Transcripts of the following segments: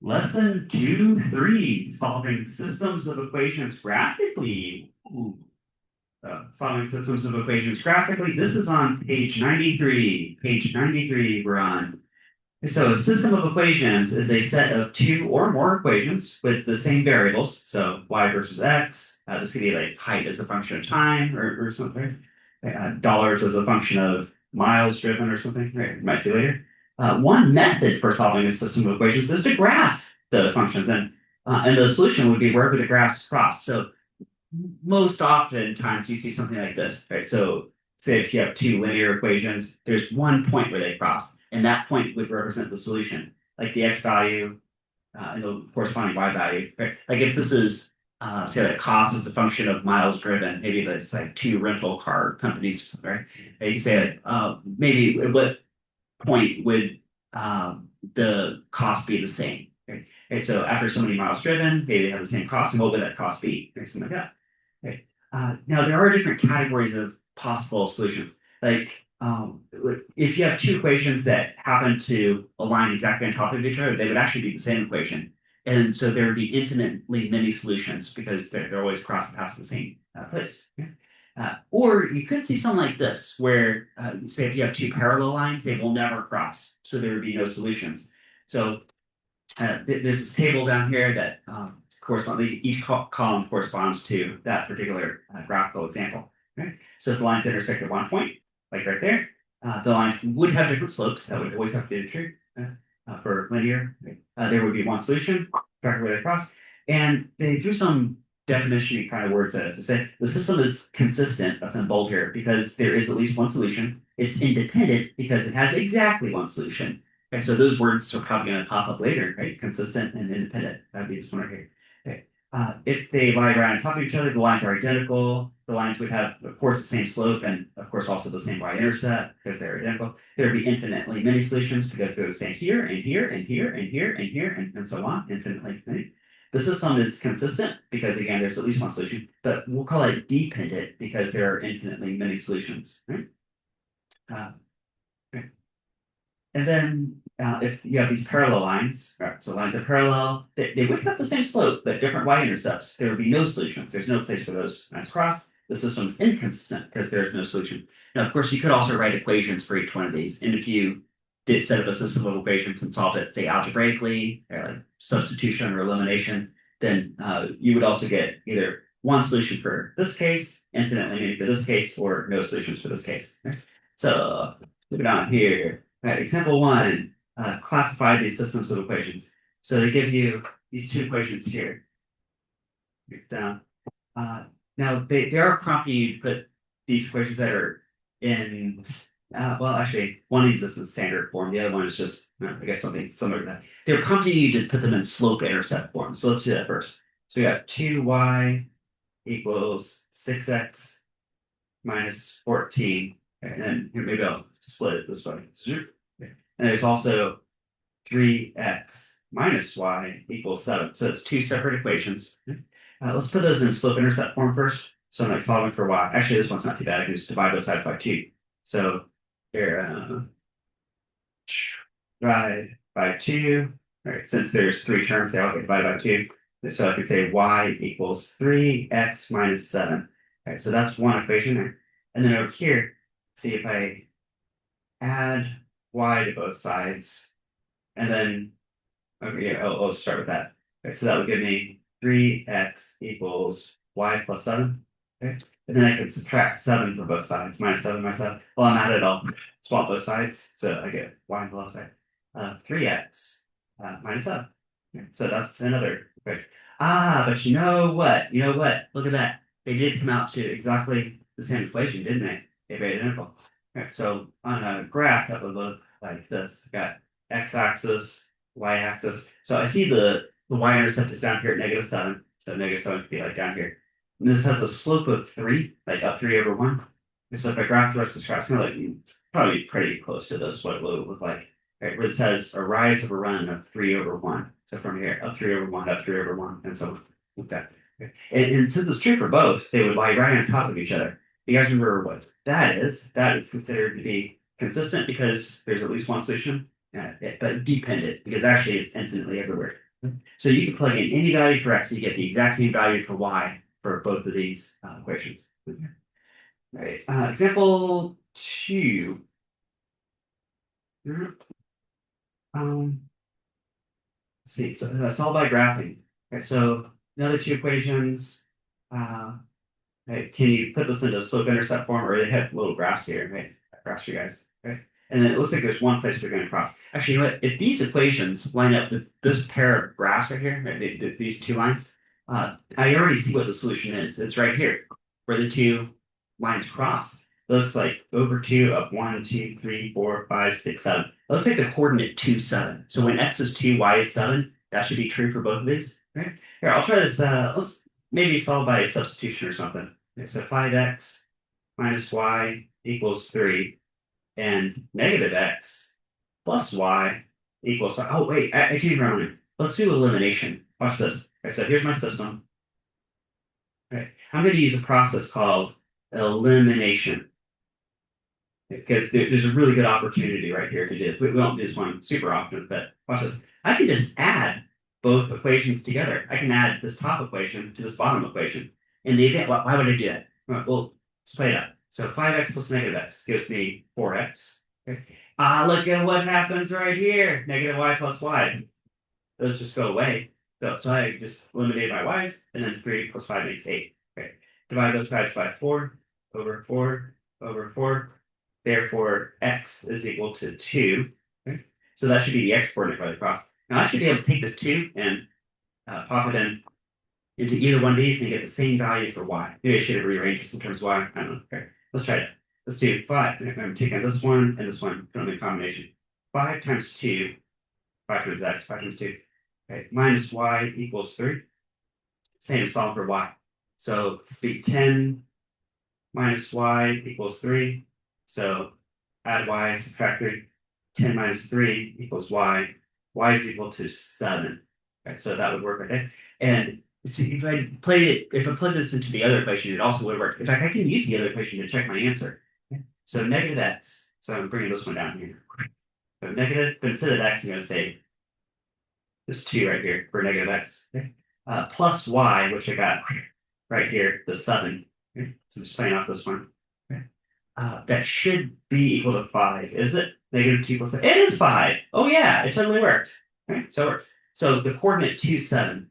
Lesson 2-3, solving systems of equations graphically. Ooh. Solving systems of equations graphically. This is on page 93. Page 93 we're on. So a system of equations is a set of two or more equations with the same variables. So y versus x. This could be like height as a function of time or something. Dollars as a function of miles driven or something. Right? You might see later. One method for solving a system of equations is to graph the functions, and the solution would be wherever the graphs cross. So most often times you see something like this, right? So say if you have two linear equations, there's one point where they cross, and that point would represent the solution, like the x value and the corresponding y value, right? Like if this is say that cost is a function of miles driven, maybe that's like two rental car companies or something, right? And you say maybe what point would the cost be the same? Right? And so after so many miles driven, maybe they have the same cost, and what would that cost be? Or something like that. Okay. Now there are different categories of possible solutions. Like if you have two equations that happen to align exactly on top of each other, they would actually be the same equation. And so there would be infinitely many solutions because they're always crossing past the same place. Okay? Or you could see something like this, where say if you have two parallel lines, they will never cross. So there would be no solutions. So there's this table down here that each column corresponds to that particular graphical example. Right? So if the lines intersect at one point, like right there, the lines would have different slopes. That would always have to be true for linear. Right? There would be one solution, exactly where they cross. And they threw some definition kind of words at us to say the system is consistent, that's in bold here, because there is at least one solution. It's independent because it has exactly one solution. And so those words are probably going to pop up later, right? Consistent and independent. That'd be this one right here. Okay. If they lie right on top of each other, the lines are identical. The lines would have, of course, the same slope and, of course, also the same y-intercept because they're identical. There would be infinitely many solutions because they're the same here and here and here and here and here and so on, infinitely many. The system is consistent because, again, there's at least one solution, but we'll call it dependent because there are infinitely many solutions, right? Uh, okay. And then if you have these parallel lines, right, so lines are parallel, they would have the same slope, but different y-intercepts. There would be no solutions. There's no place for those lines cross. The system is inconsistent because there's no solution. Now, of course, you could also write equations for each one of these. And if you did set up a system of equations and solve it, say, algebraically, or like substitution or elimination, then you would also get either one solution for this case, infinitely many for this case, or no solutions for this case. Right? So, moving on here. Right, example one, classify these systems of equations. So they give you these two equations here. Down. Now they are prompting you to put these equations that are in, well, actually, one of these is in standard form. The other one is just, I guess, something similar to that. They're prompting you to put them in slope-intercept form. So let's do that first. So we got 2y equals 6x minus 14. And then here, maybe I'll split it this way. And there's also 3x minus y equals 7. So it's two separate equations. Let's put those in slope-intercept form first. So I'm like solving for y. Actually, this one's not too bad. I can just divide both sides by 2. So here, divide by 2. All right, since there's three terms, they all get divided by 2. So I could say y equals 3x minus 7. All right, so that's one equation there. And then over here, see if I add y to both sides, and then, okay, yeah, I'll start with that. Okay, so that would give me 3x equals y plus 7. Okay, and then I can subtract 7 from both sides, minus 7, minus 7. Well, I'm at it, I'll swap both sides, so I get y on the left side. 3x minus 7. Okay, so that's another equation. But you know what? You know what? Look at that. They did come out to exactly the same equation, didn't they? They're very identical. Right, so on a graph, that would look like this. Got x-axis, y-axis. So I see the y-intercept is down here at -7. So -7 could be like down here. And this has a slope of 3, like up 3/1. And so if I graph the rest of this graph, it's kind of like probably pretty close to this, what it would look like. Right, where it says a rise of a run of 3/1. So from here, up 3/1, up 3/1, and so like that. Okay. And since it's true for both, they would lie right on top of each other. You guys remember what that is? That is considered to be consistent because there's at least one solution, but dependent because actually it's infinitely everywhere. So you can plug in any value for x, you get the exact same value for y for both of these equations. All right, example 2. Um, let's see, so solve by graphing. Okay, so another two equations. Right, can you put this into slope-intercept form, or they have little graphs here, right? Graphs for you guys, right? And then it looks like there's one place we're going to cross. Actually, you know what? If these equations line up with this pair of graphs right here, right, these two lines, I already see what the solution is. It's right here, where the two lines cross. It looks like over 2 up 1, 2, 3, 4, 5, 6, 7. It looks like the coordinate 2, 7. So when x is 2, y is 7, that should be true for both of these, right? Here, I'll try this. Let's maybe solve by substitution or something. Okay, so 5x minus y equals 3, and negative x plus y equals, oh wait, I changed my mind. Let's do elimination. Watch this. Okay, so here's my system. Okay, I'm going to use a process called elimination because there's a really good opportunity right here to do this. We don't do this one super often, but watch this. I can just add both equations together. I can add this top equation to this bottom equation. In the event, why would I do that? Well, let's play it out. So 5x plus negative x gives me 4x. Okay. Look at what happens right here. Negative y plus y. Those just go away. So I just eliminated my y's, and then 3 plus 5 makes 8. Okay. Divide those sides by 4 over 4 over 4. Therefore, x is equal to 2. Okay. So that should be the x coordinate right across. Now I should be able to take this 2 and pop it in into either one of these and get the same value for y. Maybe I should have rearranged this in terms of y. I don't know. Okay, let's try it. Let's do 5. I'm taking this one and this one, put them in combination. 5 times 2, 5 times x, 5 times 2. Okay, minus y equals 3. Same solve for y. So let's be 10 minus y equals 3. So add y, subtract 3. 10 minus 3 equals y. Y is equal to 7. Okay, so that would work right there. And see, if I plugged this into the other equation, it also would work. In fact, I can use the other equation to check my answer. Okay. So negative x. So I'm bringing this one down here. So negative, but instead of x, I'm going to say this 2 right here for negative x. Okay. Plus y, which I got right here, the 7. Okay. So I'm just playing off this one. Okay. That should be equal to 5, is it? Negative 2 plus 7. It is 5. Oh, yeah, it totally worked. Okay. So it works. So the coordinate 2, 7.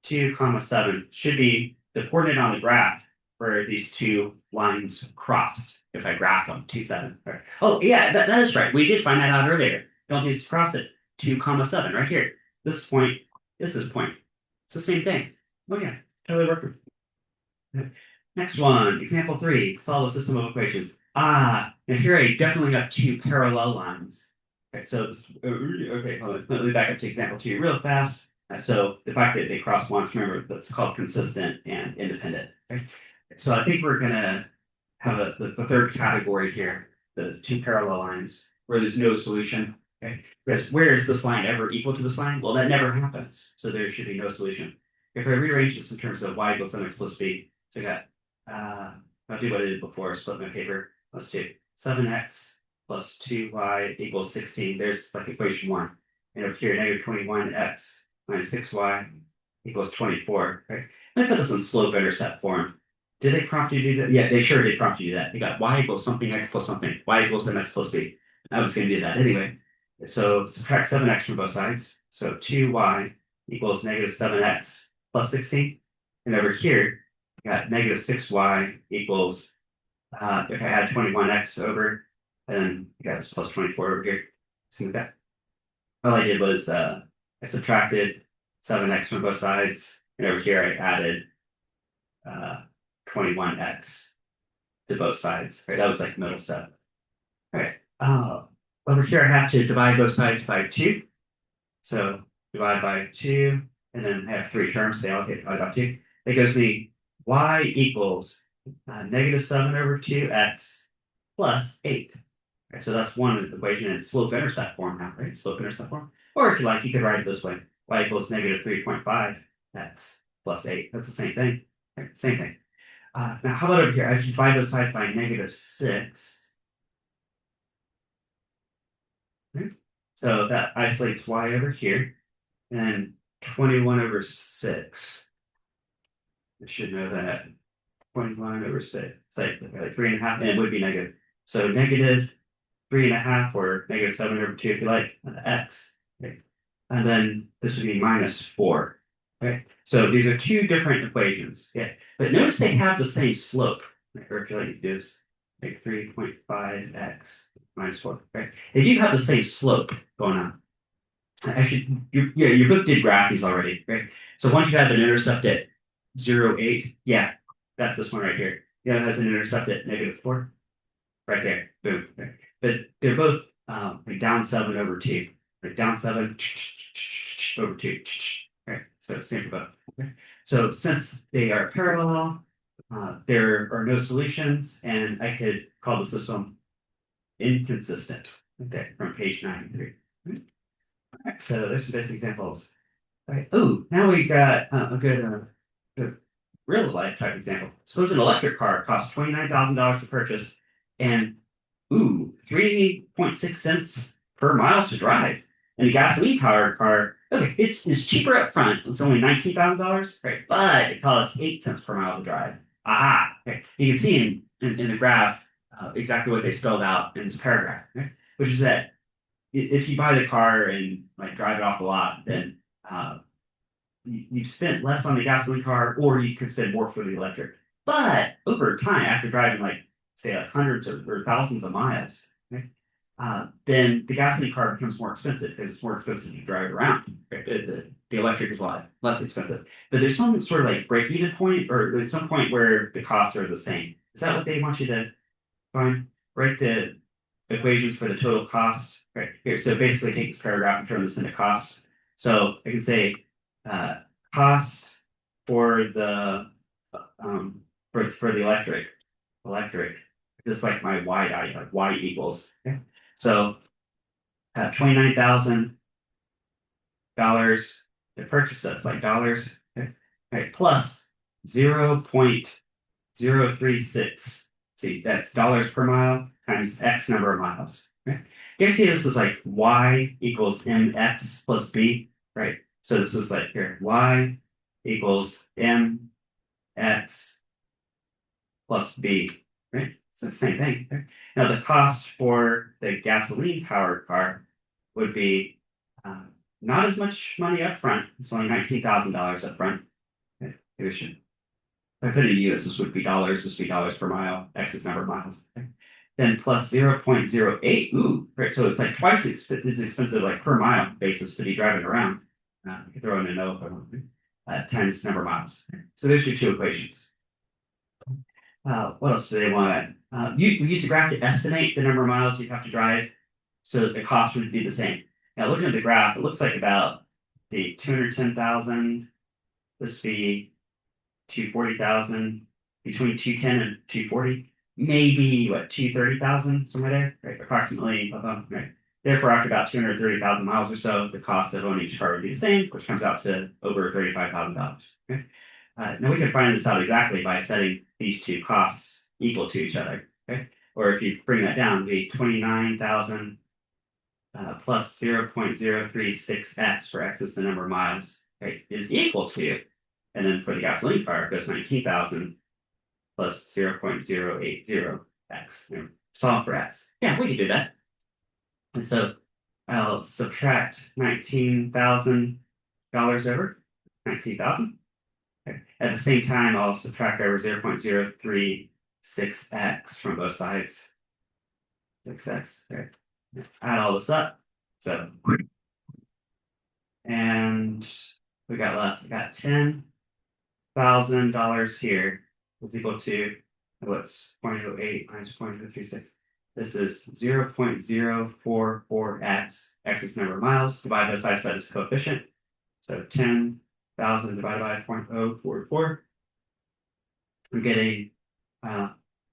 2 comma 7 should be the coordinate on the graph where these two lines cross if I graph them 2 7. Right. Oh yeah, that is right, we did find that out earlier. Don't use to cross it. 2 comma 7 right here, this point, this is point, it's the same thing. Oh yeah, totally worked. Next one, example 3, solve a system of equations. Now here I definitely have two parallel lines. Okay, so this, okay, hold on. Let me back up to example 2 real fast. So the fact that they cross once, remember, that's called consistent and independent. Okay? So I think we're going to have the third category here, the two parallel lines, where there's no solution. Okay? Because where is this line ever equal to this line? Well, that never happens. So there should be no solution. If I rearrange this in terms of y equals mx plus b, so I got, I'll do what I did before, split my paper. Let's do 7x plus 2y equals 16. There's like equation 1. And over here, negative 21x minus 6y equals 24. Right? Let me put this in slope-intercept form. Did they prompt you to do that? Yeah, they sure did prompt you to do that. They got y equals something, x plus something. Y equals mx plus b. I was going to do that anyway. So subtract 7x from both sides. So 2y equals negative 7x plus 16. And over here, I got negative 6y equals, if I had 21x over, and I got this plus 24 over here. See that? All I did was I subtracted 7x from both sides, and over here I added 21x to both sides. Right, that was like the middle step. All right. Over here I have to divide both sides by 2. So divide by 2, and then I have 3 terms. They all get divided by 2. That gives me y equals negative 7 over 2x plus 8. Right, so that's one equation in slope-intercept form now, right? Slope-intercept form. Or if you like, you could write it this way. Y equals negative 3.5x plus 8. That's the same thing. Right? Same thing. Now, how about over here? I should divide those sides by negative 6. Okay. So that isolates y over here. And then 21 over 6. I should know that. 21 over 6. It's like 3.5, and it would be negative. So negative 3.5 or negative 7 over 2 if you like, x. Okay. And then this would be minus 4. Okay. So these are two different equations. Yeah. But notice they have the same slope. Or if you like this, like 3.5x minus 4. Right? They do have the same slope going on. Actually, your book did graph these already, right? So once you have an intercept at 0, 8, yeah, that's this one right here. Yeah, it has an intercept at negative 4. Right there. Boom. Right. But they're both like down 7 over 2. Like down 7 over 2. Right. So same for both. Okay. So since they are parallel, there are no solutions, and I could call the system inconsistent. Okay, from page 93. All right, so there's some basic examples. All right. Oh, now we got a good real life type example. Suppose an electric car costs $29,000 to purchase and 3.6 cents per mile to drive. And a gasoline powered car, okay, it's cheaper up front. It's only $19,000, right? But it costs 8 cents per mile to drive. Aha. Okay. You can see in the graph exactly what they spelled out in this paragraph, right? Which is that if you buy the car and like drive it off the lot, then you've spent less on the gasoline car, or you could spend more for the electric. But over time, after driving like say like hundreds or thousands of miles, right, then the gasoline car becomes more expensive because it's more expensive to drive around. Right? The electric is a lot less expensive. But there's some sort of like break-even point, or there's some point where the costs are the same. Is that what they want you to find? Write the equations for the total cost right here. So basically take this paragraph and turn this into cost. So I can say cost for the for the electric, just like my y value, like y equals. Okay. So $29,000 to purchase, that's like dollars. Okay. Right, plus 0.036. See, that's dollars per mile times X number of miles. Right? You guys see this is like Y equals MX plus B, right? So this is like here, Y equals MX plus B, right? It's the same thing. Right? Now the cost for the gasoline powered car would be not as much money up front. It's only $19,000 up front. Okay. Maybe we should, if I put it in US, this would be dollars. This would be dollars per mile. X is number of miles. Okay. Then plus 0.08. Ooh, right. So it's like twice as expensive, like per mile basis to be driving around. You can throw in a no if I want to. Times number of miles. Okay. So there's your two equations. What else do they want? You use the graph to estimate the number of miles you have to drive, so that the cost would be the same. Now, looking at the graph, it looks like about the 210,000. This would be 240,000, between 210 and 240, maybe what 230,000, somewhere there, right? Approximately, right? Therefore, after about 230,000 miles or so, the cost of owning each car would be the same, which comes out to over $35,000. Okay? Now we can find this out exactly by setting these two costs equal to each other. Okay? Or if you bring that down, it'd be 29,000 plus 0.036x, for x is the number of miles, right, is equal to, and then for the gasoline car, it goes 19,000 plus 0.080x. Solve for x. Yeah, we can do that. And so I'll subtract $19,000 over 19,000. Okay. At the same time, I'll subtract over 0.036x from both sides. 6x. Okay. Add all this up. So, and we got left. We got $10,000 here is equal to what's 0.08 minus 0.036. This is 0.044x. X is the number of miles. Divide those sides by this coefficient. So 10,000 divided by 0.044. We're getting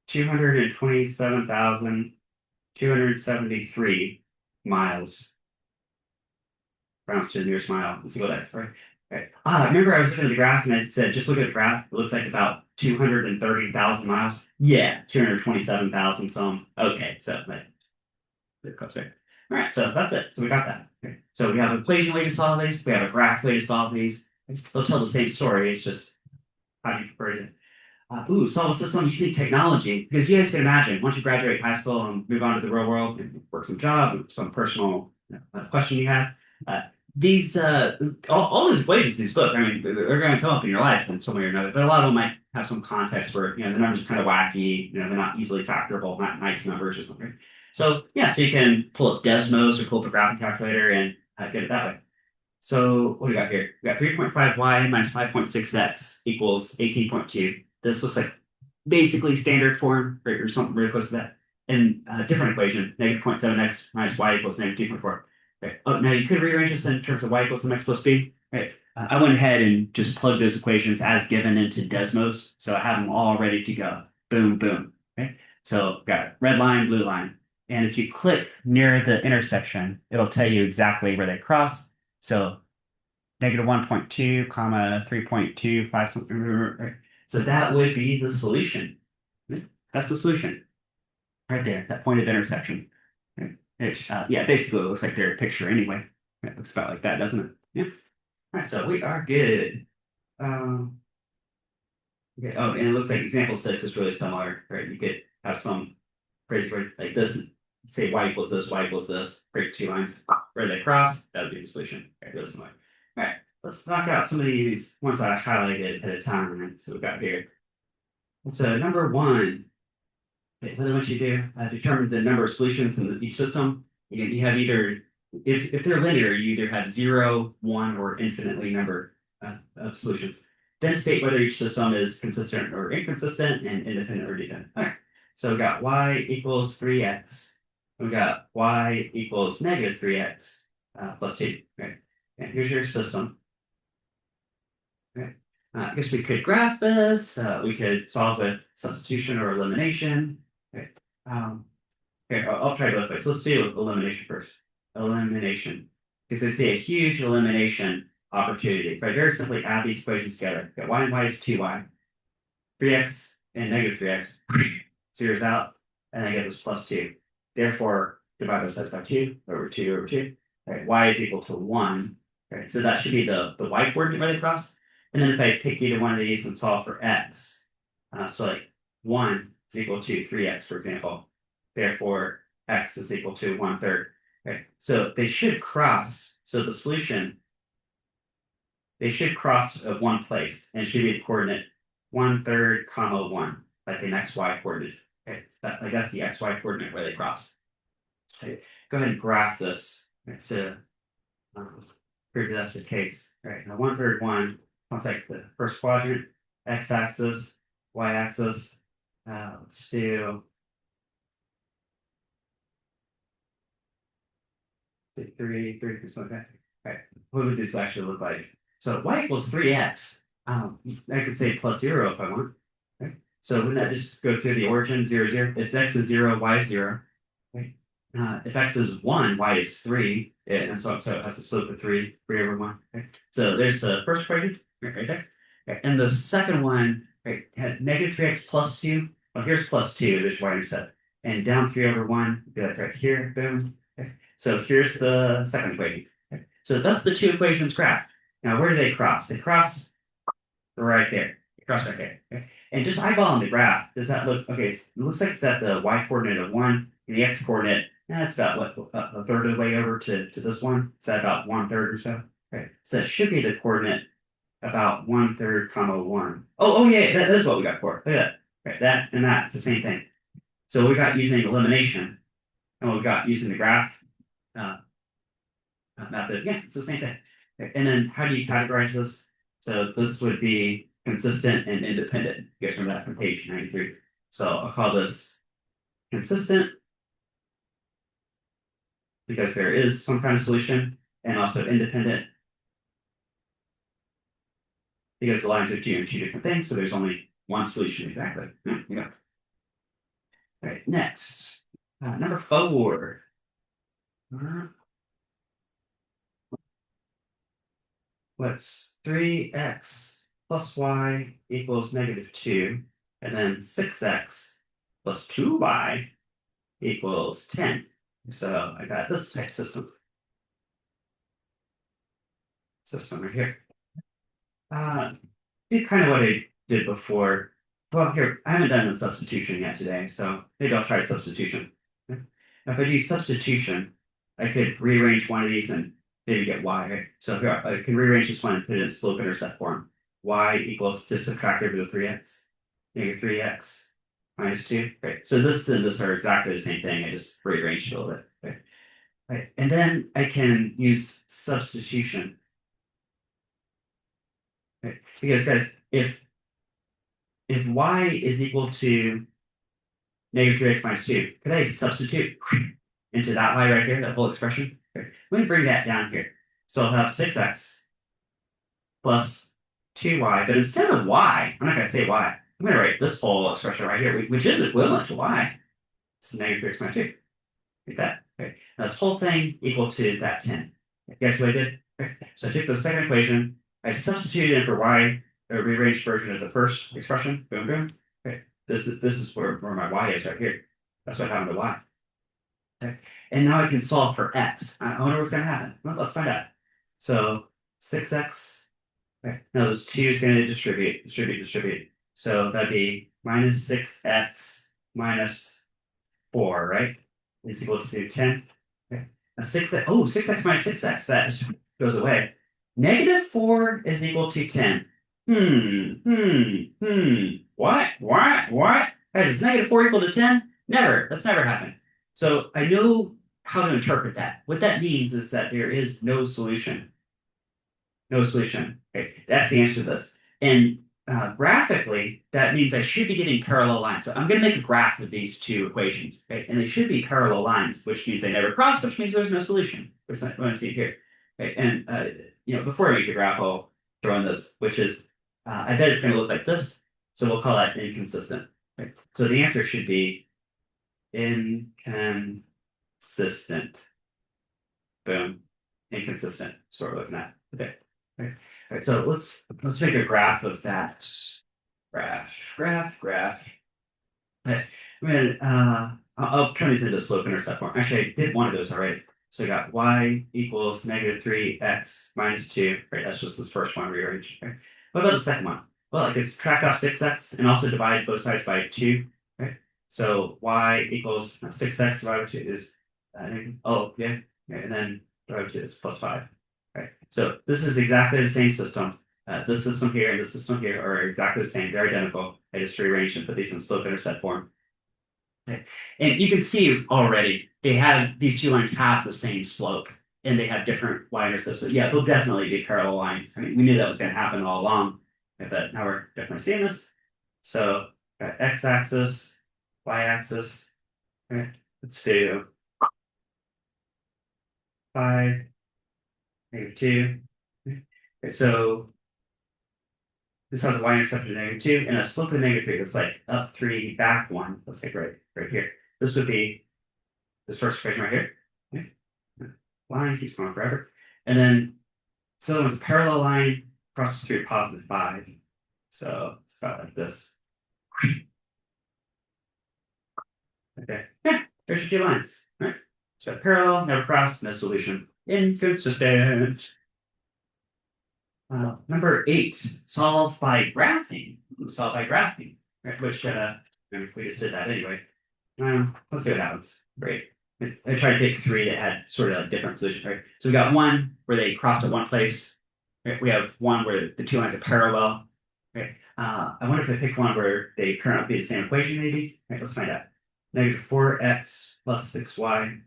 227,273 miles. Rounds to the nearest mile. Let's see what that's, right? Right. Remember I was looking at the graph and it said, just look at the graph. It looks like about 230,000 miles. Yeah, 227,000 some. Okay, so it goes right. All right, so that's it. So we got that. Okay. So we have an equation way to solve these. We have a graph way to solve these. They'll tell the same story. It's just how do you prefer to solve a system using technology. Because you guys can imagine, once you graduate high school and move on to the real world and work some job, some personal question you have, uh, these all these equations, these books, I mean, they're going to come up in your life in some way or another. But a lot of them might have some context where the numbers are kind of wacky. They're not easily factorable, not nice numbers or something. So yeah, so you can pull up Desmos or pull up a graphing calculator and get it that way. So what do we got here? We got 3.5y minus 5.6x equals 18.2. This looks like basically standard form, right, or something really close to that. And a different equation, negative 0.7x minus y equals negative 2.4. Right. Oh, now you could rearrange this in terms of y equals mx plus b. Right. I went ahead and just plugged those equations as given into Desmos, so I have them all ready to go. Boom, boom. Okay. So got red line, blue line. And if you click near the intersection, it'll tell you exactly where they cross. So negative 1.2, comma 3.25 something. Right? So that would be the solution. That's the solution right there, that point of intersection. Right? Which, yeah, basically it looks like their picture anyway. It looks about like that, doesn't it? Yeah. All right, so we are good. Okay. Oh, and it looks like example 6 is really similar, right? You could have some crazy word like this, say y equals this, break two lines, where they cross, that would be the solution. Right, really similar. All right, let's knock out some of these ones that I highlighted at a time. Right? So we got here. So number one, okay, what I want you to do, determine the number of solutions in each system. You have either, if they're linear, you either have 0, 1, or infinitely number of solutions. Then state whether each system is consistent or inconsistent and independent or dependent. All right. So we got y equals 3x. We got y equals negative 3x plus 2. Right. And here's your system. Right. I guess we could graph this. We could solve with substitution or elimination. Okay. Okay, I'll try both ways. Let's do elimination first. Elimination. Because they say a huge elimination opportunity. If I very simply add these equations together, get y and y is 2y, 3x and negative 3x, zeroes out, and I get this plus 2. Therefore, divide both sides by 2 over 2 over 2. Right, y is equal to 1. Right, so that should be the y coordinate where they cross. And then if I pick either one of these and solve for x, so like 1 is equal to 3x, for example. Therefore, x is equal to 1/3. Okay, so they should cross. So the solution, they should cross at one place, and it should be the coordinate 1/3, comma 1, like an xy coordinate. Okay, that's the xy coordinate where they cross. Okay, go ahead and graph this. Right, so prove that's the case. All right, now 1/3, 1 sounds like the first quadrant, x-axis, y-axis. Let's do 3%. Okay. All right. What would this actually look like? So y equals 3x. I could say plus 0 if I want. Okay. So wouldn't that just go through the origin 0, 0? If x is 0, y is 0. Okay. If x is 1, y is 3. And so it has a slope of 3, 3 over 1. Okay. So there's the first equation right there. Okay. And the second one, right, had negative 3x plus 2. Well, here's plus 2. There's y intercept. And down 3 over 1, be like right here. Boom. Okay. So here's the second equation. Okay. So that's the two equations graphed. Now, where do they cross? They cross right there. They cross right there. Okay. And just eyeballing the graph, does that look okay? It looks like it's at the y coordinate of 1 and the x coordinate. That's about what a third of the way over to this one. It's at about 1/3 or so. Okay. So that should be the coordinate about 1/3, comma 1. Oh yeah, that is what we got for. Look at that. Right, that and that. It's the same thing. So we got using elimination, and we got using the graph uh, method. Yeah, it's the same thing. Okay, and then how do you categorize this? So this would be consistent and independent. You guys remember that from page 93. So I'll call this consistent because there is some kind of solution, and also independent because the lines are doing two different things. So there's only one solution exactly. Yeah. All right, next. Number 4. What's 3x plus y equals negative 2, and then 6x plus 2y equals 10. So I got this type system right here. Do kind of what I did before. Well, here, I haven't done a substitution yet today, so maybe I'll try substitution. If I do substitution, I could rearrange one of these and maybe get y, right? So here, I can rearrange this one and put it in slope intercept form. Y equals just subtract over the 3x, negative 3x minus 2. Right. So this and this are exactly the same thing. I just rearranged it a little bit. Right. Right. And then I can use substitution. Right. Because guys, if y is equal to negative 3x minus 2, could I substitute into that y right here, that whole expression? Okay. Let me bring that down here. So I'll have 6x plus 2y, but instead of y, I'm not going to say y. I'm going to write this whole expression right here, which is equivalent to y. It's negative 3x minus 2. Like that. Okay. Now this whole thing equal to that 10. Guess what I did? Okay. So I took the second equation, I substituted in for y, a rearranged version of the first expression. Boom, boom. Okay. This is where my y is right here. That's what happened to y. Okay. And now I can solve for x. I wonder what's going to happen. Well, let's find out. So 6x. Okay. Now this 2 is going to distribute. So that'd be minus 6x minus 4, right? Is equal to 10. Okay. Now 6x minus 6x, that just goes away. Negative 4 is equal to 10. What? Guys, is negative 4 equal to 10? Never. That's never happened. So I know how to interpret that. What that means is that there is no solution. No solution. Okay. That's the answer to this. And graphically, that means I should be getting parallel lines. So I'm going to make a graph of these two equations, okay? And they should be parallel lines, which means they never cross, which means there's no solution. Which I'm going to see here. Okay? And before I make the graph, I'll throw in this, which is I bet it's going to look like this. So we'll call that inconsistent. Okay? So the answer should be inconsistent. Boom. Inconsistent. That's what we're looking at. Okay. All right, so let's make a graph of that. Graph. Okay. I'll turn these into slope intercept form. Actually, I did one of those already. So I got y equals negative 3x minus 2. Right, that's just this first one rearranged. Right? What about the second one? Well, I could subtract off 6x and also divide both sides by 2. Right? So y equals 6x divided by 2 is, yeah. And then divided by 2 is plus 5. Right. So this is exactly the same system. This system here and this system here are exactly the same. They're identical. I just rearranged and put these in slope intercept form. Okay. And you can see already these two lines have the same slope and they have different y-intercepts. So yeah, they'll definitely be parallel lines. I mean, we knew that was going to happen all along, but now we're definitely seeing this. So x-axis, y-axis. Okay. Let's do 5, negative 2. Okay, so this has a y-intercept of negative 2 and a slope of negative 3. That's like up 3, back 1. Let's take right here. This would be this first equation right here. Okay. Line keeps going forever. And then, so it's a parallel line crosses through positive 5. So it's about like this. Okay. Yeah, there's your 2 lines. Right? So parallel, never cross, no solution. Inconsistent. Number 8, solve by graphing. Right? Which we just did that anyway. Let's see what happens. Great. I tried to pick 3 that had sort of a different solution, right? So we got one where they crossed at one place. Right? We have one where the 2 lines are parallel. Right? I wonder if I pick one where they turn out to be the same equation, maybe. Right, let's find out. Negative 4x plus 6y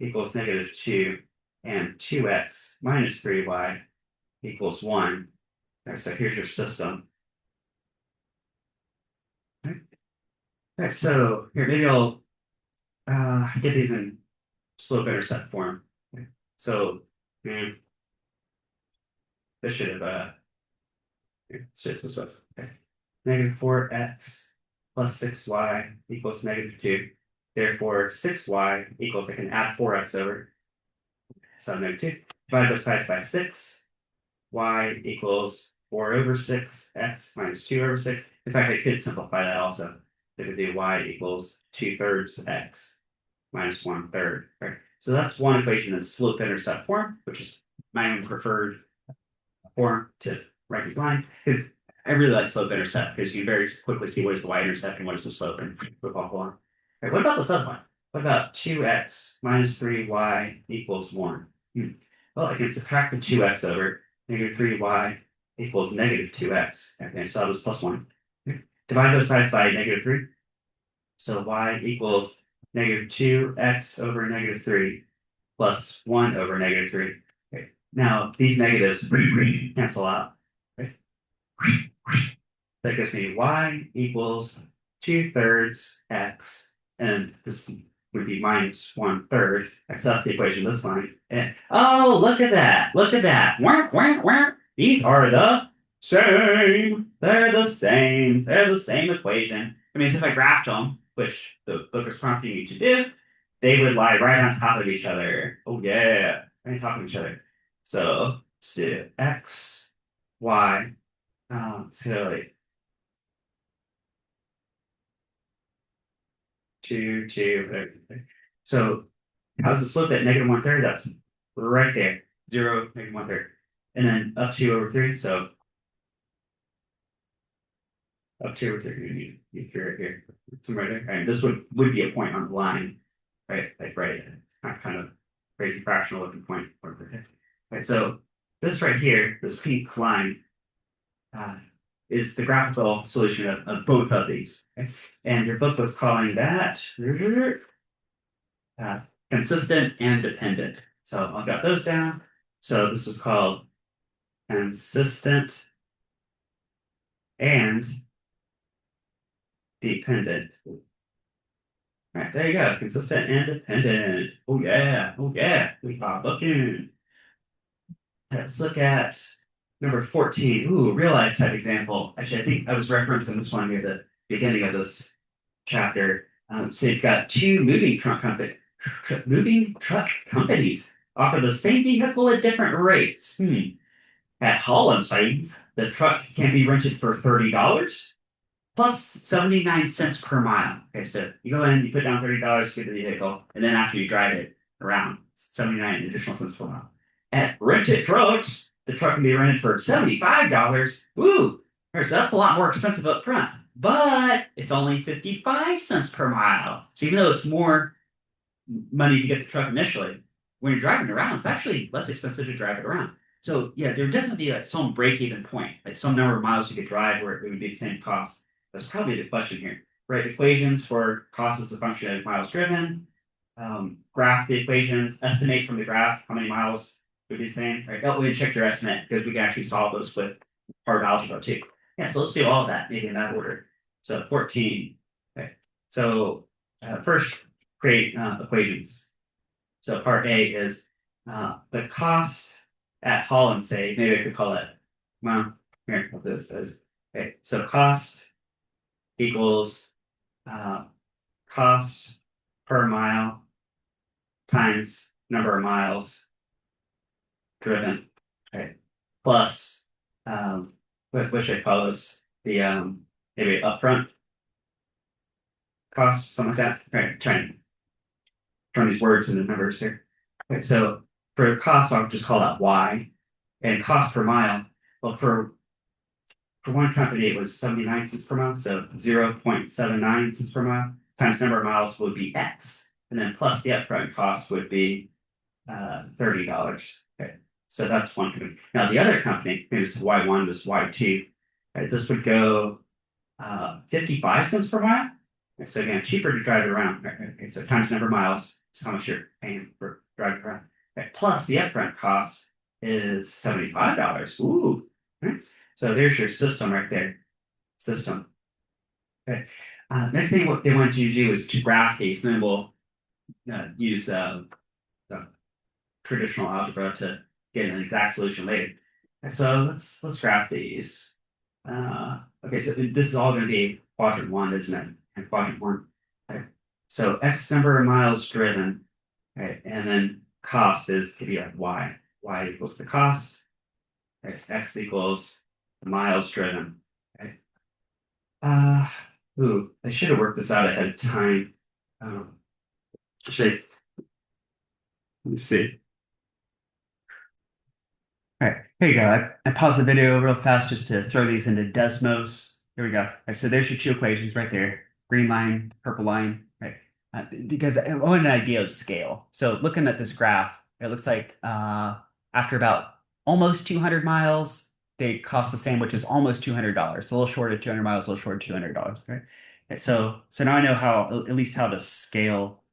equals negative 2, and 2x minus 3y equals 1. All right, so here's your system. All right, so here, maybe I'll get these in slope intercept form. Okay. So this should have, it's just this way. Okay. Negative 4x plus 6y equals negative 2. Therefore, 6y equals, I can add 4x over. So negative 2. Divide both sides by 6. Y equals 4 over 6, x minus 2 over 6. In fact, I could simplify that also. I could do y equals 2/3 x. minus 1/3. Right? So that's one equation in slope-intercept form, which is my own preferred form to write this line. Because I really like slope-intercept because you very quickly see what is the y-intercept and what is the slope and flip off along. Right, what about the subline? What about 2x minus 3y equals 1? Well, I can subtract the 2x over negative 3y equals negative 2x. Okay, so that was plus 1. Divide those sides by negative 3. So y equals negative 2x over negative 3 plus 1 over negative 3. Okay. Now, these negatives cancel out. Okay. That gives me y equals 2/3 x, and this would be minus 1/3. That's the equation of this line. And oh, look at that! Look at that! Wah, wah, wah. These are the same. They're the same. They're the same equation. I mean, if I graphed them, which the book is prompting you to do, they would lie right on top of each other. Oh yeah, right on top of each other. So let's do x, y. So like 2, whatever. So how's the slope at negative 1/3? That's right there. 0, negative 1/3. And then up 2 over 3. So up 2 over 3, you right here. Somewhere there. And this would be a point on the line, right? Like right. It's not kind of crazy fractional looking point. Right. So this right here, this pink line, is the graphical solution of both of these. Okay? And your book was calling that consistent and dependent. So I'll jot those down. So this is called consistent and dependent. All right, there you go. Consistent and dependent. Oh yeah. Oh yeah. We are looking. Let's look at number 14. Ooh, real life type example. Actually, I think I was referencing this one near the beginning of this chapter. So you've got two moving truck companies offer the same vehicle at different rates. At Holland, the truck can be rented for $30 plus 79 cents per mile. Okay, so you go in, you put down $30 to get the vehicle, and then after you drive it around, 79 additional cents per mile. At rented trucks, the truck can be rented for $75. Woo! So that's a lot more expensive up front, but it's only 55 cents per mile. So even though it's more money to get the truck initially, when you're driving around, it's actually less expensive to drive it around. So yeah, there would definitely be like some break-even point, like some number of miles you could drive where it would be the same cost. That's probably the question here, right? Equations for cost as a function of miles driven. Graph the equations, estimate from the graph how many miles would be the same. Right? Oh, we check your estimate because we can actually solve this with part of algebra too. Yeah, so let's do all of that, maybe in that order. So 14. Okay. So first, create equations. So part A is the cost at Holland, say, maybe I could call it, well, here, what this is. Okay, so cost equals cost per mile times number of miles driven. Okay, plus what should I call this? The maybe upfront cost, something like that. Right, trying to turn these words into numbers here. Okay, so for cost, I'll just call that Y. And cost per mile, well, for one company, it was 79 cents per mile, so 0.79 cents per mile times number of miles would be X. And then plus the upfront cost would be $30. Okay, so that's one company. Now the other company, maybe this is Y1, this is Y2, right, this would go 55 cents per mile. Okay, so again, cheaper to drive it around. Okay, so times number of miles is how much you're paying for driving around. Okay, plus the upfront cost is $75. Ooh. Right? So there's your system right there. System. Okay. Next thing what they want you to do is to graph these, and then we'll use the traditional algebra to get an exact solution later. And so let's graph these. Okay, so this is all going to be quadrant 1, isn't it? And quadrant 1. Okay. So X number of miles driven. Okay, and then cost could be like Y. Y equals the cost. Okay, X equals the miles driven. Okay. I should have worked this out ahead of time. Let me see. All right, here you go. I paused the video real fast just to throw these into Desmos. Here we go. All right, so there's your two equations right there. Green line, purple line, right? Because I want an idea of scale. So looking at this graph, it looks like after about almost 200 miles, they cost the same, which is almost $200. So a little short of 200 miles, a little short of $200, right? Okay, so now I know how, at least how to scale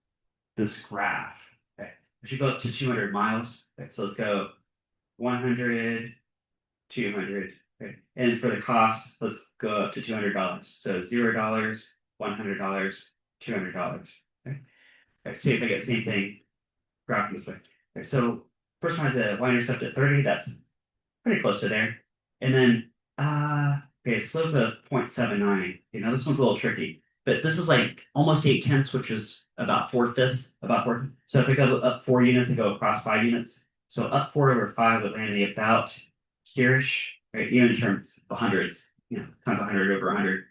this graph. Okay, I should go up to 200 miles. Okay, so let's go 100, 200. Okay. And for the cost, let's go up to $200. So $0, $100, $200. Okay. Okay. See if I get the same thing graphing this way. Okay. So first one has a y-intercept at 30. That's pretty close to there. And then, okay, slope of 0.79. You know, this one's a little tricky, but this is like almost 8/10, which is about 4/5, about 4. So if I go up 4 units, I go across 5 units. So up 4/5 would land me about here-ish, right? Even in terms of hundreds, times 100 over 100.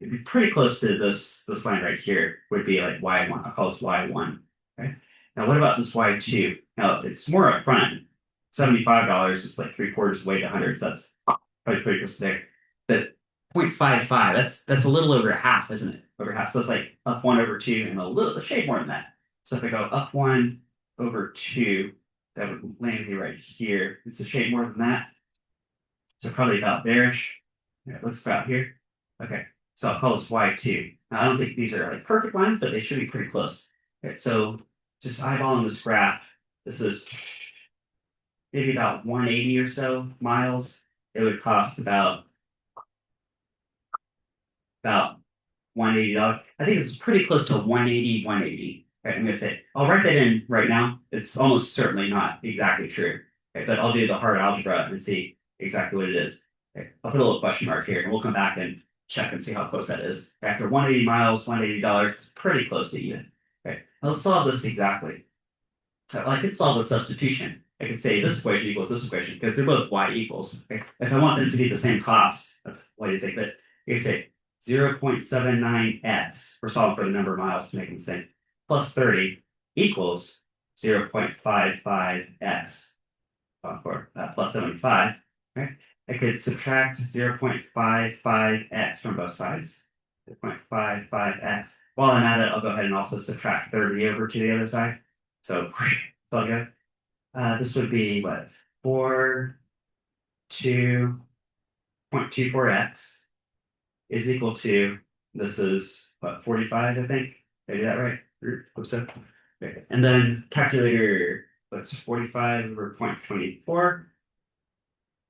It'd be pretty close to this line right here would be like y1. I'll call this y1. Okay. Now, what about this y2? Now, it's more upfront. $75 is like three-quarters of the way to 100. So that's probably pretty close there. But 0.55, that's a little over half, isn't it? Over half. So it's like up 1/2 and a shade more than that. So if I go up 1/2, that would land me right here. It's a shade more than that. So probably about there-ish. Yeah, it looks about here. Okay. So I'll call this y2. Now, I don't think these are like perfect lines, but they should be pretty close. Okay, so just eyeballing this graph, this is maybe about 180 or so miles. It would cost about $180. I think it's pretty close to 180, 180. Right, I'm gonna say I'll write that in right now. It's almost certainly not exactly true. Okay, but I'll do the hard algebra and see exactly what it is. Okay, I'll put a little question mark here, and we'll come back and check and see how close that is. After 180 miles, $180, it's pretty close to even. Okay, now let's solve this exactly. So I could solve a substitution. I could say this equation equals this equation because they're both y equals. Okay? If I want them to be the same cost, that's why you think that you could say 0.79x, we're solving for the number of miles to make them the same, plus 30 equals 0.55x for plus 75. Right? I could subtract 0.55x from both sides. 0.55x. While I'm at it, I'll go ahead and also subtract 30 over to the other side. So it's all good. This would be what? 2.24x is equal to, this is what, 45, I think? Did I do that right? Hope so. Okay. And then calculator, what's 45 over 0.24?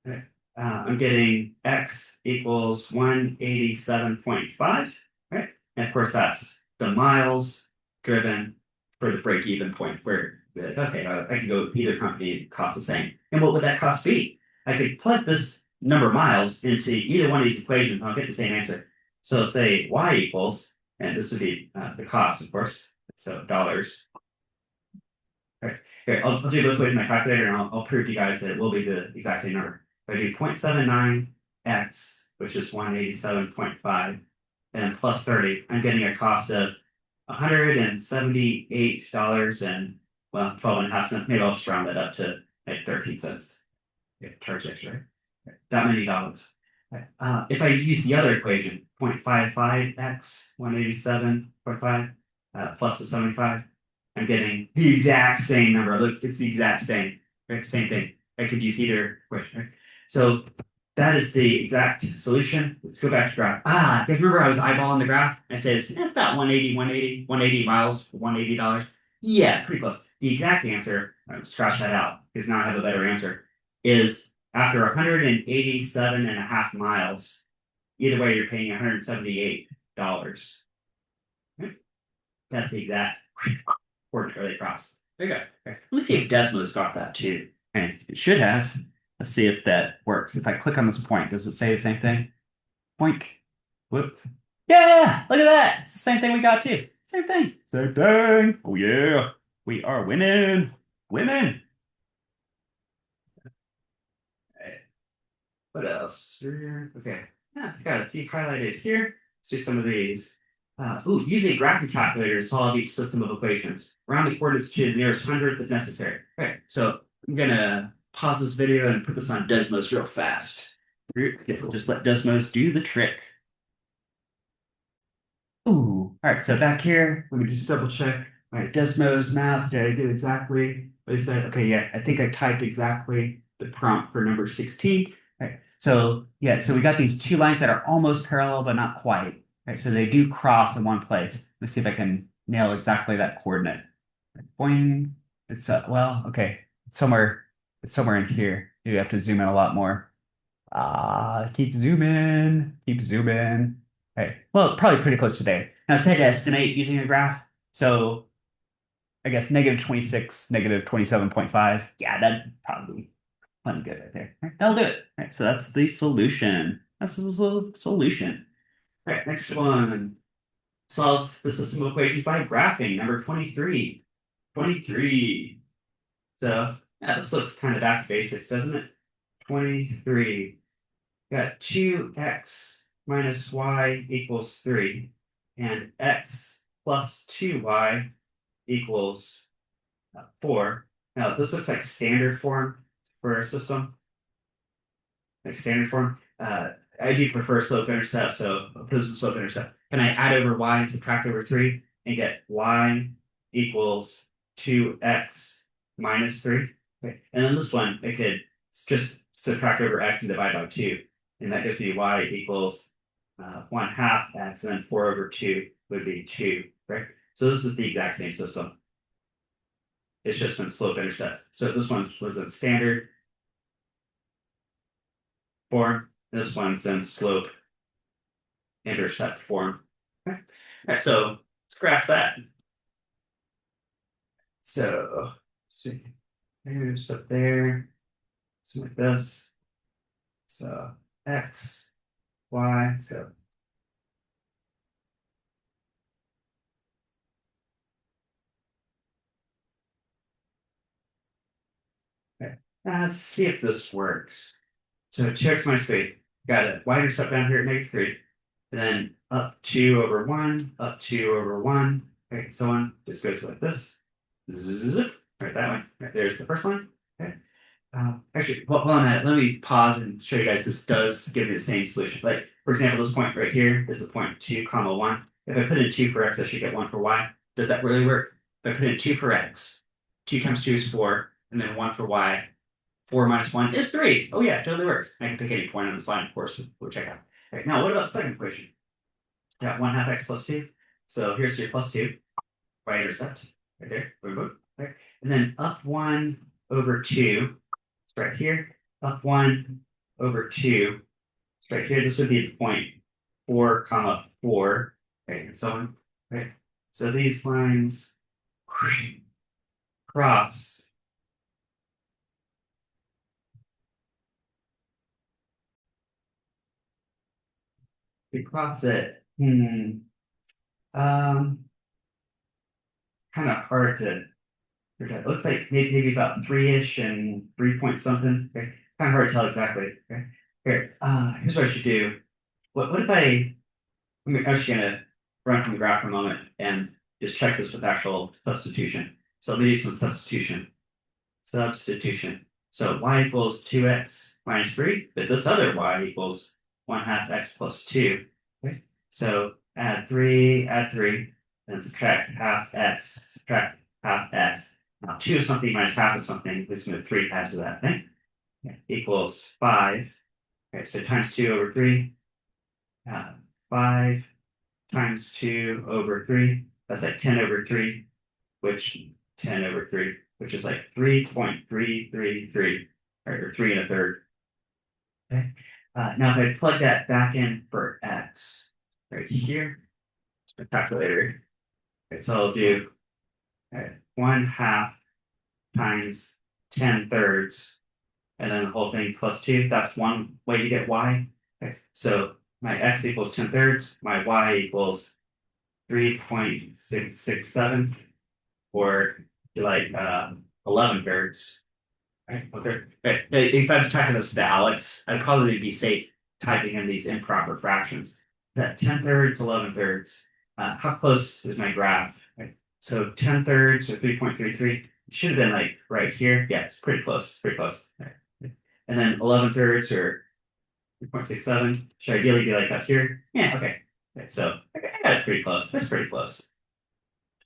Okay. I'm getting x equals 187.5, right? And of course, that's the miles driven for the break-even point where, okay, I could go either company, cost the same. And what would that cost be? I could plug this number of miles into either one of these equations, and I'll get the same answer. So say y equals, and this would be the cost, of course, so dollars. Okay, here, I'll do both ways in my calculator, and I'll prove to you guys that it will be the exact same number. If I do 0.79x, which is 187.5, and plus 30, I'm getting a cost of $178 and, well, 12.5 cents. Maybe I'll just round that up to like 13 cents. Yeah, charge extra, right? That many dollars. If I use the other equation, 0.55x, 187.5, plus the 75, I'm getting the exact same number. Look, it's the exact same, right? Same thing. I could use either equation, right? So that is the exact solution. Let's go back to graph. You guys remember I was eyeballing the graph? I said it's about 180 miles for $180. Yeah, pretty close. The exact answer, scratch that out because now I have a better answer, is after 187.5 miles, either way, you're paying $178. That's the exact coordinate where they cross. There you go. Okay. Let me see if Desmos got that too. And it should have. Let's see if that works. If I click on this point, does it say the same thing? Boink. Whoop. Yeah, look at that. It's the same thing we got too. Same thing. Same thing. Oh yeah. We are winning. Winning. Okay. What else? Okay. Yeah, it's got a few highlighted here. Let's do some of these. Using a graphing calculator to solve each system of equations. Round the coordinates to the nearest hundredth if necessary. Okay, so I'm gonna pause this video and put this on Desmos real fast. Just let Desmos do the trick. Ooh, all right, so back here, let me just double check. All right, Desmos math, did I do exactly what I said? Okay, yeah, I think I typed exactly the prompt for number 16. All right, so yeah, so we got these two lines that are almost parallel, but not quite. Right, so they do cross in one place. Let's see if I can nail exactly that coordinate. Boing. It's well, okay. It's somewhere in here. You have to zoom in a lot more. Keep zooming, keep zooming. Okay. Well, probably pretty close today. Now, it's had to estimate using a graph. So I guess negative 26, negative 27.5. Yeah, that'd probably plenty good right there. All right, that'll do it. All right, so that's the solution. That's the solution. All right, next one. Solve the system of equations by graphing, number 23. 23. So, yeah, this looks kind of back to basics, doesn't it? 23. Got 2x minus y equals 3, and x plus 2y equals 4. Now, this looks like standard form for a system, like standard form. I do prefer slope intercept, so this is slope intercept. Can I add over y and subtract over 3 and get y equals 2x minus 3? Okay. And then this one, I could just subtract over x and divide by 2. And that gives me y equals 1 half x, and then 4 over 2 would be 2, right? So this is the exact same system. It's just in slope intercept. So this one was in standard form. This one's in slope intercept form. Okay. All right, so let's graph that. So, see, here's up there, something like this. So x, y, so okay. Let's see if this works. So 2x minus 3, got it. Y-intercept down here at negative 3, and then up 2 over 1, up 2 over 1, right, so on. Just goes like this. Zip, right that way. Right, there's the first line. Okay. Actually, hold on a minute. Let me pause and show you guys this does give me the same solution. Like, for example, this point right here is the point 2 comma 1. If I put in 2 for x, I should get 1 for y. Does that really work? If I put in 2 for x, 2 times 2 is 4, and then 1 for y, 4 minus 1 is 3. Oh yeah, it totally works. I can pick any point on this line, of course, we'll check out. All right, now what about the second equation? Got 1 half x plus 2. So here's your plus 2, y-intercept, right there, boom, boom. Right. And then up 1 over 2, it's right here, up 1 over 2, it's right here. This would be the point 4 comma 4, right, and so on, right? So these lines cross. We cross it. Um, Kind of hard to forget. It looks like maybe about 3-ish and 3 point something. Okay. Kind of hard to tell exactly. Okay. Here, here's what I should do. What if I'm just gonna run from the graph for a moment and just check this with actual substitution. So let me do some substitution. Substitution. So y equals 2x minus 3, but this other y equals 1 half x plus 2. Okay. So add 3, then subtract half x, subtract half x. Now 2 is something minus half is something. Let's move 3 times of that thing. Okay. Equals 5. Okay, so times 2 over 3. 5 times 2 over 3. That's like 10 over 3, which 10 over 3, which is like 3.333, right, or 3 and a third. Okay. Now if I plug that back in for x, right here, the calculator, right, so I'll do 1 half times 10 thirds, and then the whole thing plus 2. That's one way to get y. Okay. So my x equals 10 thirds, my y equals 3.667, or like 11 thirds. Right? Okay. If I was typing this to Alex, I'd probably be safe typing in these improper fractions. Is that 10 thirds, 11 thirds? how close is my graph? Right? So 10 thirds or 3.33 should have been like right here. Yeah, it's pretty close, pretty close. Right. And then 11 thirds or 3.67 should ideally be like up here. Yeah, okay. Okay, so I got it pretty close. That's pretty close.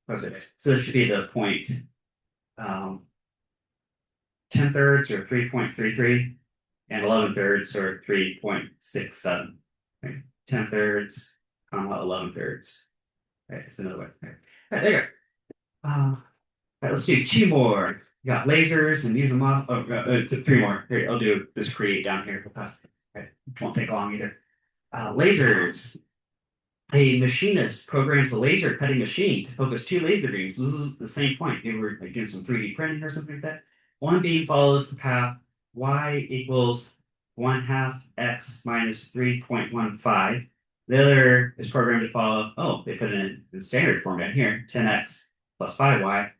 Okay. So it should be the point um, 10 thirds or 3.33 and 11 thirds or 3.67. Right? 10 thirds, comma 11 thirds. Right, that's another way. Right. Right, there you go. All right, let's do two more. We got lasers and use a model. Oh, three more. Here, I'll do this create down here. Right, it won't take long either. Lasers. A machinist programs a laser cutting machine to focus two laser beams. This is the same point. They were like doing some 3D printing or something like that. One beam follows the path y equals 1/2 x minus 3.15. The other is programmed to follow, oh, they put it in standard form down here, 10x plus 5y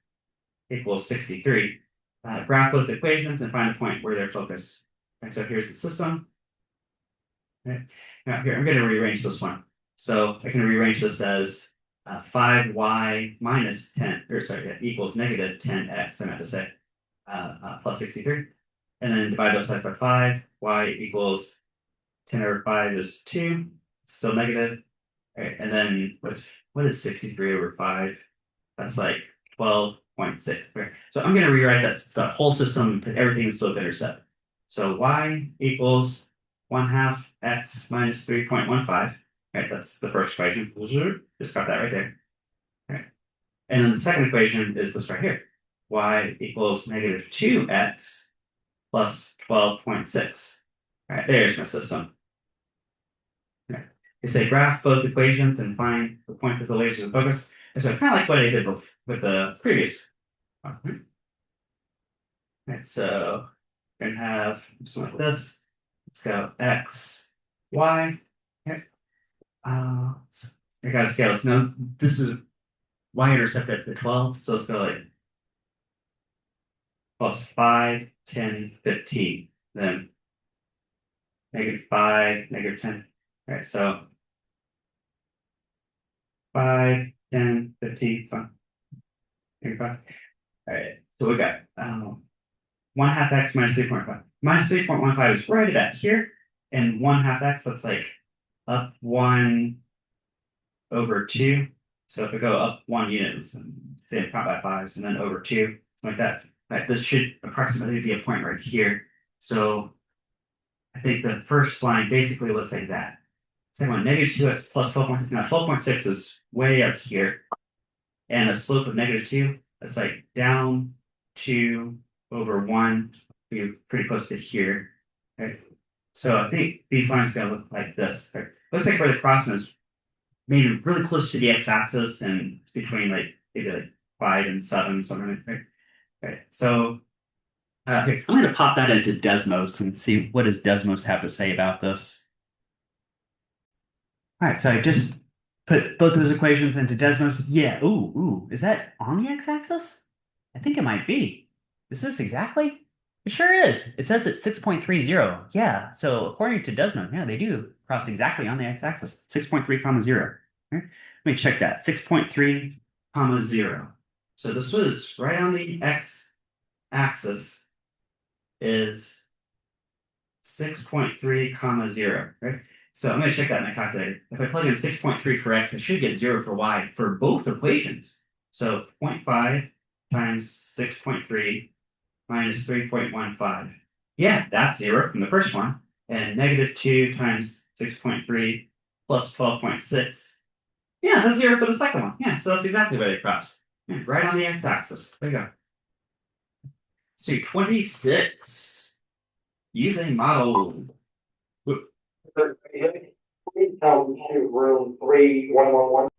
equals 63. Graph both equations and find a point where they're focused. And so here's the system. Okay. Now here, I'm going to rearrange this one. So I can rearrange this as 5y minus 10, or sorry, equals negative 10x, I meant to say, plus 63. And then divide those sides by 5, y equals 10 over 5 is 2, still negative. Right, and then what is 63 over 5? That's like 12.6. Right. So I'm going to rewrite the whole system, put everything in slope intercept. So y equals 1/2 x minus 3.15. Right, that's the first equation. Just got that right there. Right. And then the second equation is this right here. Y equals negative 2x plus 12.6. All right, there's my system. Okay. They say graph both equations and find the point that the lasers are focused. And so kind of like what I did with the previous one. Right, so we're going to have something like this. Let's go x, y. Okay. I got to scale this. Now, this is y-intercept at 12, so let's go like plus 5, 10, 15. Then -5, -10. All right, so 5, 10, 15, so -5. All right, so we got 1/2 x minus 3.5. Minus 3.15 is right about here, and 1/2 x, that's like up 1 over 2. So if we go up 1 unit, say count by 5s, and then over 2, like that. Right, this should approximately be a point right here. So I think the first line basically looks like that. Second one, negative 2x plus 12.6. Now 12.6 is way up here. And a slope of -2, that's like down 2 over 1. You're pretty close to here. Okay. So I think these lines are going to look like this. Right? Looks like where the crossing is maybe really close to the x-axis, and it's between like maybe like 5 and 7, something like that. Right. So here, I'm going to pop that into Desmos and see what does Desmos have to say about this. All right, so I just put both those equations into Desmos. Yeah, ooh, is that on the x-axis? I think it might be. Is this exactly? It sure is. It says it's 6.30. Yeah, so according to Desmos, yeah, they do cross exactly on the x-axis. 6.3 comma 0. Right? Let me check that. 6.3 comma 0. So this was right on the x-axis is 6.3 comma 0, right? So I'm going to check that in my calculator. If I plug in 6.3 for x, I should get 0 for y for both equations. So 0.5 times 6.3 minus 3.15. Yeah, that's 0 from the first one. And -2 times 6.3 plus 12.6. Yeah, that's 0 for the second one. Yeah, so that's exactly where they cross. Yeah, right on the x-axis. There you go. Let's do 26. Use a model. Room 3111.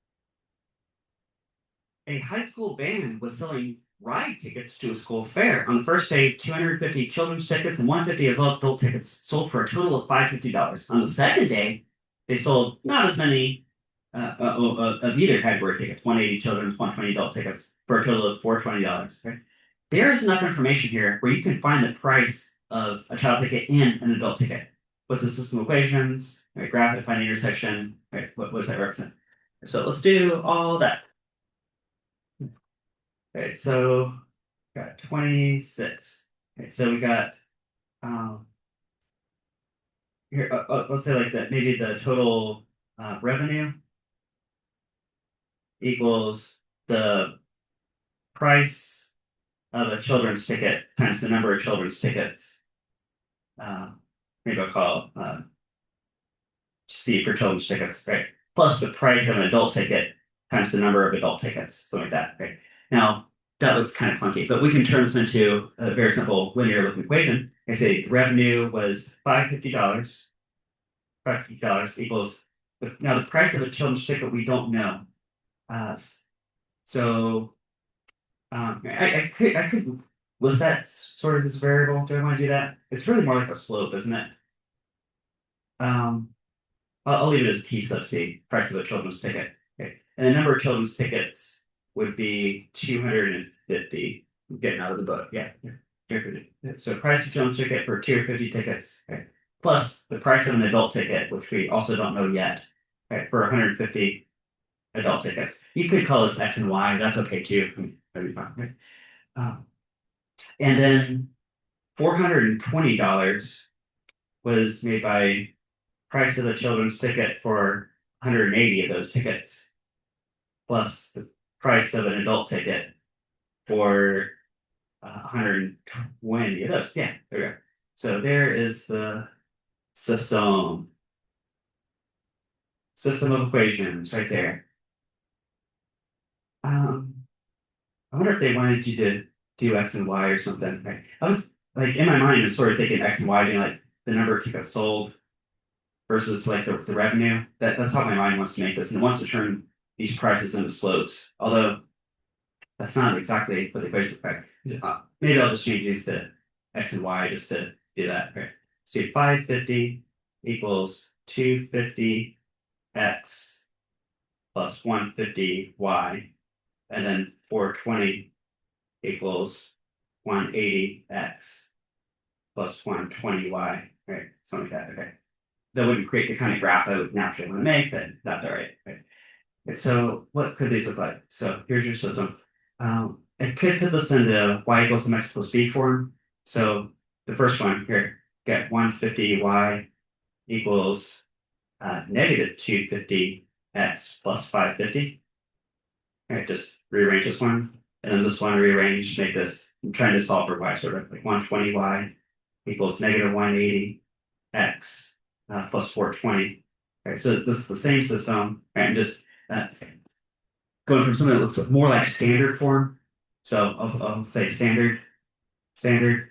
A high school band was selling ride tickets to a school fair. On the first day, 250 children's tickets and 150 adult tickets sold for a total of $550. On the second day, they sold not as many of either category tickets, 180 children's, 120 adult tickets, for a total of $420. Right? There's enough information here where you can find the price of a child ticket and an adult ticket. What's the system of equations? Right, graph it, find the intersection. Right, what does that represent? So let's do all that. Okay, so got 26. Okay, so we got here, let's say like that, maybe the total revenue equals the price of a children's ticket times the number of children's tickets. Uh, Maybe I'll call C for children's tickets, right? Plus the price of an adult ticket times the number of adult tickets, something like that, right? Now, that looks kind of clunky, but we can turn this into a very simple linear looking equation. I say the revenue was $550. $550 equals, now the price of a children's ticket we don't know. Uh, so I could list that sort of as a variable. Do I want to do that? It's really more like a slope, isn't it? Um, I'll leave it as P sub C, price of a children's ticket. Okay. And the number of children's tickets would be 250. I'm getting out of the book. Yeah. Yeah. 250. Yeah. So price of children's ticket for 250 tickets. Okay. Plus the price of an adult ticket, which we also don't know yet. Okay. For 150 adult tickets. You could call this X and Y. That's okay too. That'd be fine. Okay. Um, and then $420 was made by price of a children's ticket for 180 of those tickets, plus the price of an adult ticket for 120 of those. Yeah, there we go. So there is the system of equations right there. I wonder if they wanted you to do X and Y or something. Right? I was like in my mind, I was sort of thinking X and Y being like the number of tickets sold versus like the revenue. That's how my mind wants to make this, and it wants to turn these prices into slopes. Although that's not exactly what the equation looks like. Maybe I'll just change these to X and Y just to do that. Okay. So 550 equals 250 X plus 150 Y, and then 420 equals 180 X plus 120 Y, right? Something like that. Okay. That wouldn't create the kind of graph I would naturally want to make, but that's all right. Right? Okay, so what could these look like? So here's your system. I could put this into y equals mx plus b form. So the first one here, get 150y equals negative 250x plus 550. All right, just rearrange this one. And then this one rearrange, make this, I'm trying to solve for y sort of like 120y equals negative 180x plus 420. Okay, so this is the same system, right? And just going from something that looks more like standard form. So I'll say standard, okay,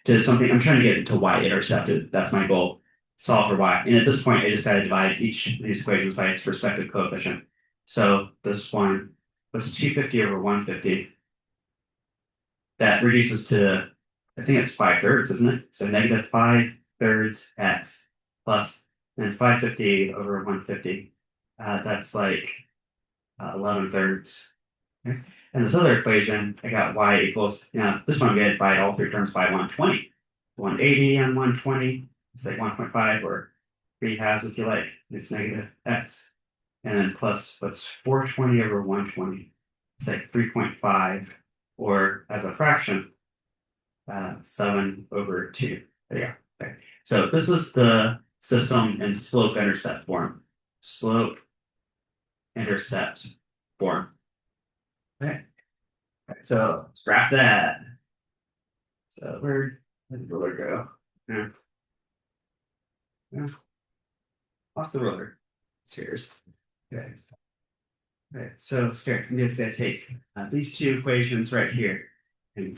to something. I'm trying to get it to y-intercepted. That's my goal. Solve for y. And at this point, I just got to divide each of these equations by its respective coefficient. So this one, what's 250 over 150? That reduces to, I think it's 5/3, isn't it? So negative 5/3 x plus, and 550 over 150. That's like 11/3. Okay. And this other equation, I got y equals, this one we had divide all three terms by 120. 180 and 120, it's like 1.5 or 3/2 if you like. It's negative x. And then plus what's 420 over 120? It's like 3.5, or as a fraction, 7/2. There you go. Okay. So this is the system in slope-intercept form. Slope-intercept form. Okay. So let's graph that. So where did the ruler go? Yeah. Yeah. Lost the ruler. Serious. Okay. Okay. So here, I'm just gonna take these two equations right here and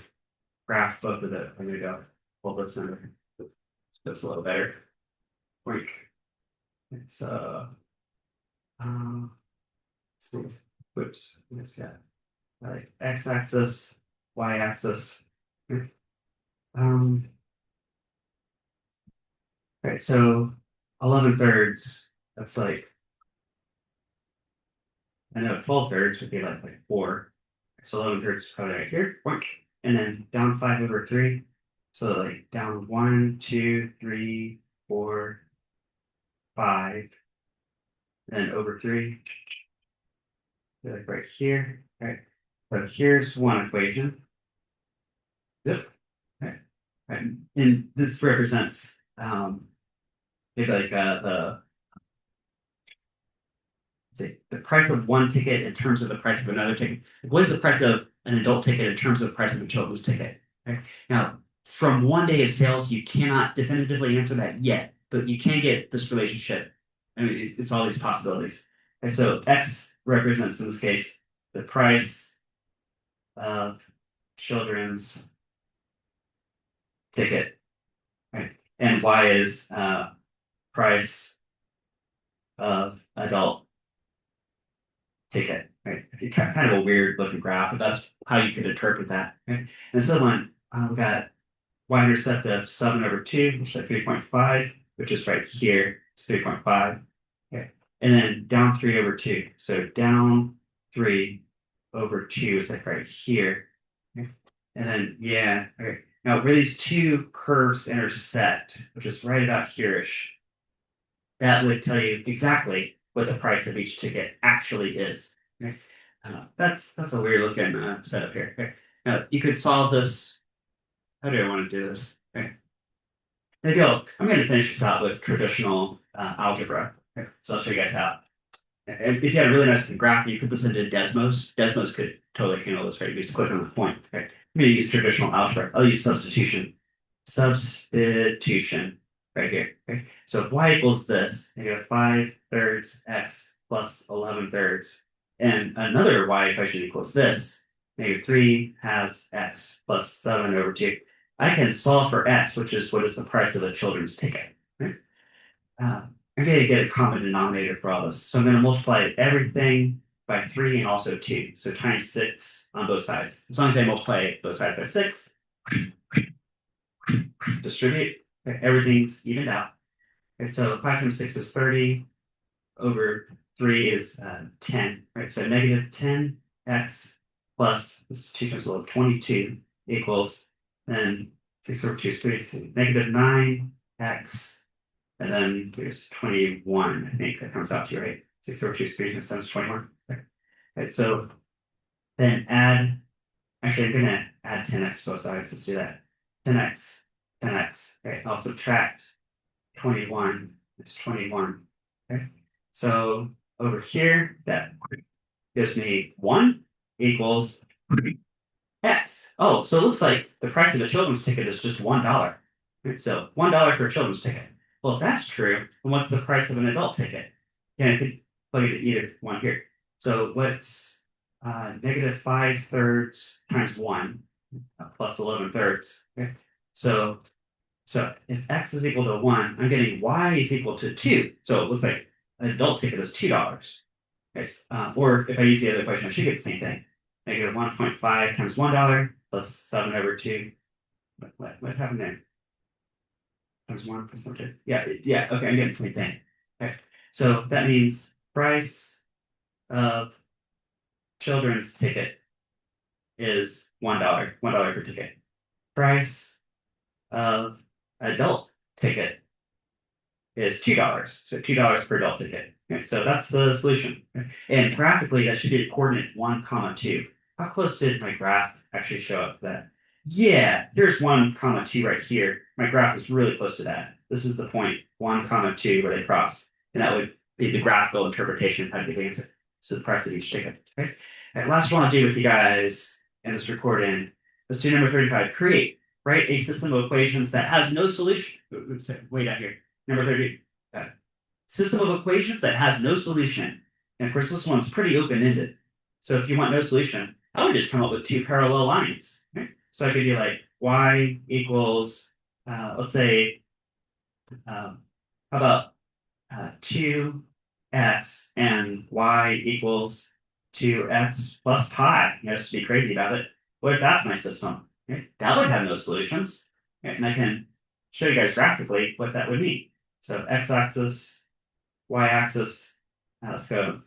graph both of them. I'm gonna go hold this under. That's a little better. Wait. So let's see. Whoops. Yes, yeah. Like x-axis, y-axis. Um, right, so 11/3, that's like, I know 12/3 would be like 4. So 11/3 is probably right here. Boink. And then down 5/3. So like down 1, 2, 3, 4, 5, then over 3. like right here, right? So here's one equation. Yep. Right. Right. And this represents maybe like the price of one ticket in terms of the price of another ticket. What is the price of an adult ticket in terms of the price of a children's ticket? Right? Now, from one day of sales, you cannot definitively answer that yet, but you can get this relationship. I mean, it's all these possibilities. And so X represents, in this case, the price of children's ticket, right? And Y is price of adult ticket, right? Kind of a weird looking graph, but that's how you could interpret that. Right? And so one, we got y-intercept of 7/2, which is like 3.5, which is right here. It's 3.5. Okay. And then down 3/2. So down 3/2 is like right here. Okay. And then, yeah, okay. Now, where these two curves intersect, which is right about here-ish, that would tell you exactly what the price of each ticket actually is. Okay? That's a weird looking setup here. Okay? Now, you could solve this. How do I want to do this? Okay. I'm going to finish this out with traditional algebra. Okay? So I'll show you guys how. And if you had a really nice graph, you could listen to Desmos. Desmos could totally handle this, right? You just click on the point. Okay. I'm going to use traditional algebra. I'll use substitution. Substitution right here. Okay. So if y equals this, negative 5/3 x plus 11/3, and another y equation equals this, negative 3/2 x plus 7/2, I can solve for x, which is what is the price of a children's ticket. Right? I'm going to get a common denominator for all this. So I'm going to multiply everything by 3 and also 2. So times 6 on both sides. As long as I multiply both sides by 6, distribute, okay, everything's evened out. Okay, so 5 times 6 is 30 over 3 is 10, right? So negative 10x plus, this is 2 times 11, 22 equals, then 6/2 is 3, so negative 9x, and then there's 21, I think that comes out to, right? 6/2 is 3 times 7 is 21. Okay. Right, so then actually I'm going to add 10x to both sides. Let's do that. 10x, 10x. Okay, I'll subtract 21. It's 21. Okay, so over here, that gives me 1 equals x. Oh, so it looks like the price of a children's ticket is just $1. Right, so $1 for a children's ticket. Well, if that's true, then what's the price of an adult ticket? Yeah, I could plug it either one here. So what's negative 5/3 times 1 plus 11/3? Okay. So if x is equal to 1, I'm getting y is equal to 2. So it looks like an adult ticket is $2. Okay. Or if I use the other equation, I should get the same thing. Negative 1.5 times $1 plus 7/2. What happened there? Times 1 plus 1. Yeah, okay, I'm getting the same thing. Okay. So that means price of children's ticket is $1, $1 per ticket. Price of adult ticket is $2, so $2 per adult ticket. Okay, so that's the solution. Okay. And graphically, that should be a coordinate 1, 2. How close did my graph actually show up to that? Yeah, here's 1, 2 right here. My graph is really close to that. This is the point 1, 2 where they cross, and that would be the graphical interpretation of how to get the answer. So the price of each ticket. Okay. And last one I'll do with you guys in this recording. Let's do number 35. Create. Write a system of equations that has no solution. Oops, way down here. Number 30. System of equations that has no solution. And of course, this one's pretty open-ended. So if you want no solution, I would just come up with 2 parallel lines. Right? So I could be like y equals, let's say, how about 2x and y equals 2x plus pi. Just to be crazy about it. What if that's my system? Okay? That would have no solutions. Okay? And I can show you guys graphically what that would mean. So x-axis, y-axis, let's go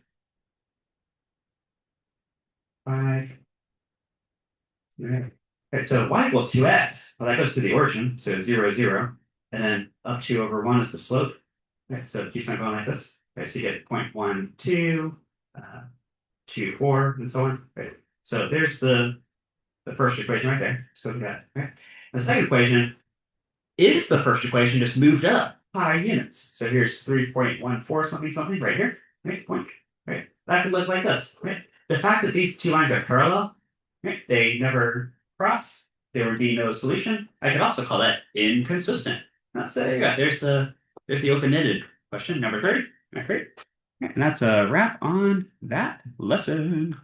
5. Okay, so y equals 2x. Well, that goes to the origin, so 0, 0. And then up 2 over 1 is the slope. Okay, so it keeps on going like this. Okay, so you get 0.12, 2, 4, and so on. Right. So there's the first equation right there. So we got right. The second equation is the first equation just moved up pi units. So here's 3.14 something something right here. Right, point. Right. That could look like this. Right. The fact that these two lines are parallel, right, they never cross, there would be no solution. I could also call that inconsistent. So there you go. There's the open-ended question number 30. Okay. And that's a wrap on that lesson.